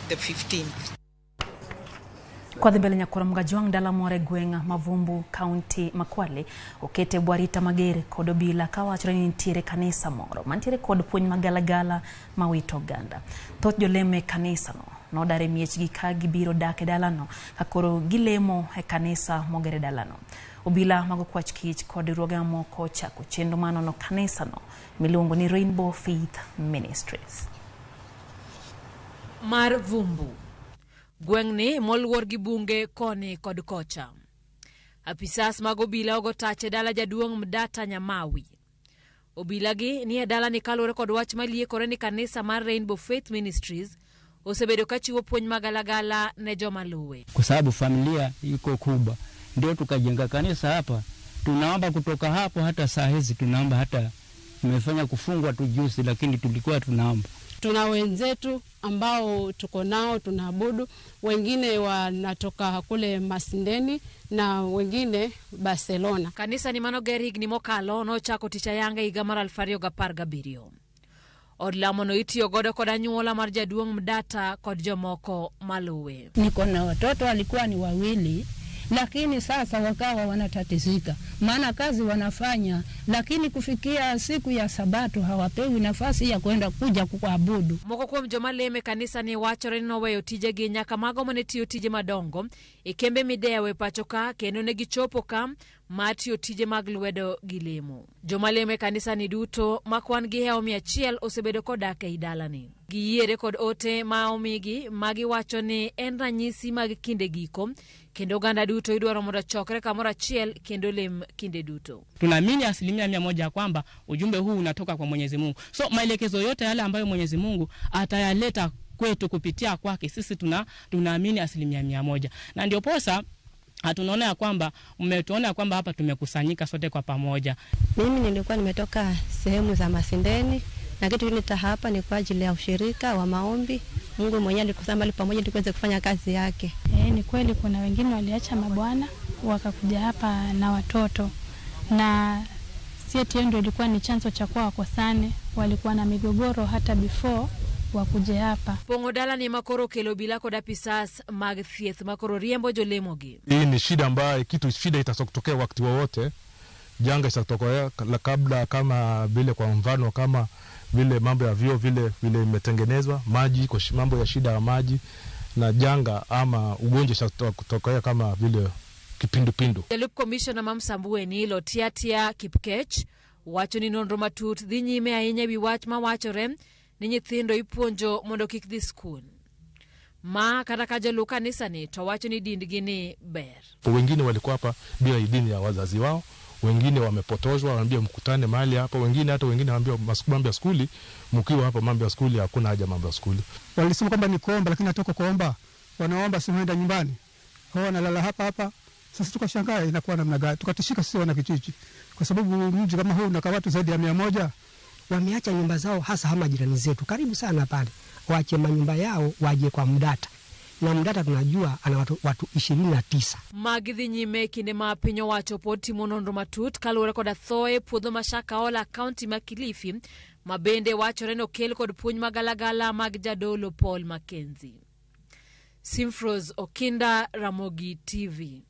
the 15th. Kwa dhibele nyakura mgajuang dala more gwenga Mavumbu County Makwale okete bwarita magere kod obila kawachore ni nitiere kanisa moro mantiere kod puonj magalagala mawito ganda. Thoth joleme kanisa no dare miechgi ka gibiro dak e dalano kakoro gilemo e kanisa mogere dalano. Obila mago kwach kich kod ruoga moko chako chendo mano no kanisa no miluongo ni Rainbow Faith Ministries. Mar Vumbu gwengni moluor gi bunge koni kod kocha. Apisas mag obila ogo tache dala jaduong' Mdata Nyamawi. Obila gi ni e dala ni kalore kod wach maliekore ni kanisa mar Rainbow Faith Ministries osebedo kachiwo puonj magalagala ne joma luwe. Kwa sababu familia iko kubwa ndio tukajenga kanisa hapa. Tunaomba kutoka hapo hata saa hizi tunaomba, hata tumefanya kufungwa tu juzi, lakini tulikuwa tunaomba. Tuna wenzetu ambao tuko nao tunaabudu, wengine wanatoka kule Masindeni na wengine Barcelona. Kanisa ni manogeri ni mokalo no chako ticha yanga higa mar 2017. Odlamo no itiyo godo kod anyuola mar jaduong' Mdata kod jomoko maluwe. Niko na watoto walikuwa ni wawili, lakini sasa wakawa wanatatizika. Maana kazi wanafanya, lakini kufikia siku ya Sabato hawapewi nafasi ya kwenda kuja kuabudu. Moko kuom joma leme kanisa ni wachore no weyo tije gi nyaka mago mane tiyo tije madongo ikembe midewe pachoka kendo ne gichopo kam matiyo tije mag lwedo gi lemo. Joma leme kanisa ni duto makwan gi heo 100 osebedo kodak e idalani. Giyiere kod ote maomigi magi wacho ni en ranyisi mag kinde giko kendo ganda duto idwaro mondo chokre kamoro achiel kendo lem kinde duto. Tunaamini 100% kwamba ujumbe huu unatoka kwa Mwenyezi Mungu. So maelekezo yote yale ambayo Mwenyezi Mungu atayaleta kwetu kupitia kwake, sisi tunaamini 100%. Na ndio posa tunaona ya kwamba umetuona kwamba hapa tumekusanyika sote kwa pamoja. Mimi nilikuwa nimetoka sehemu za Masindeni na kitu nilita hapa ni kwa ajili ya ushirika wa maombi. Mungu mwenyewe alikusema ali pamoja tuweze kufanya kazi yake. Ni kweli kuna wengine waliacha mabwana wakakuja hapa na watoto, na sieti ndio ilikuwa ni chanzo cha kwa wakosane, walikuwa na migogoro hata before wakuje hapa. Pongodala ni makoro kelo bila koda pisas mag thieth makoro riembo jolemogi. Hii ni shida ambayo shida itasokutokea wakati wowote. Janga itatokea kabla, kama vile kwa mfano kama vile mambo ya vio vile imetengenezwa, maji kwa mambo ya shida ya maji na janga ama ugonjwa kutokea kama vile kipindupindu. Delup Commissioner Mamsambue ni Lotiatia Kipkech wacho ni nonro matut dhi nyime ahinya wi wach ma wachore ni nyithindo ipuonjo mondo kik dhi skul. Ma kata ka joluo kanisa ni to wacho ni dindgi ni ber. Wengine walikuwa hapa bila idhini ya wazazi wao, wengine wamepotozwa, wanaambia mkutane mahali hapa, wengine waambia mambo ya skuli, mkiwa hapa mambo ya skuli hakuna haja mambo ya skuli. Walisema kwamba ni kuomba, lakini natoka kuomba wanaomba si huenda nyumbani. Hao wanalala hapa. Sasa tukashangaa inakuwa namna gani? Tukatishika sisi wana kijiji. Kwa sababu mji kama huu unakaa watu zaidi ya 100. Wameacha nyumba zao, hasa hama jirani zetu karibu sana pale. Waache manyumba yao waje kwa Mdata. Na Mdata tunajua ana watu 29. Magithi nyime kinde ma pinyo wacho poti monondro matut kalore koda thoe puodho mashaka ola county ma Kilifi mabende wacho reno kel kod puonj magalagala mag jadolo Paul Mackenzie. Simfroz Okinda, Ramogi TV.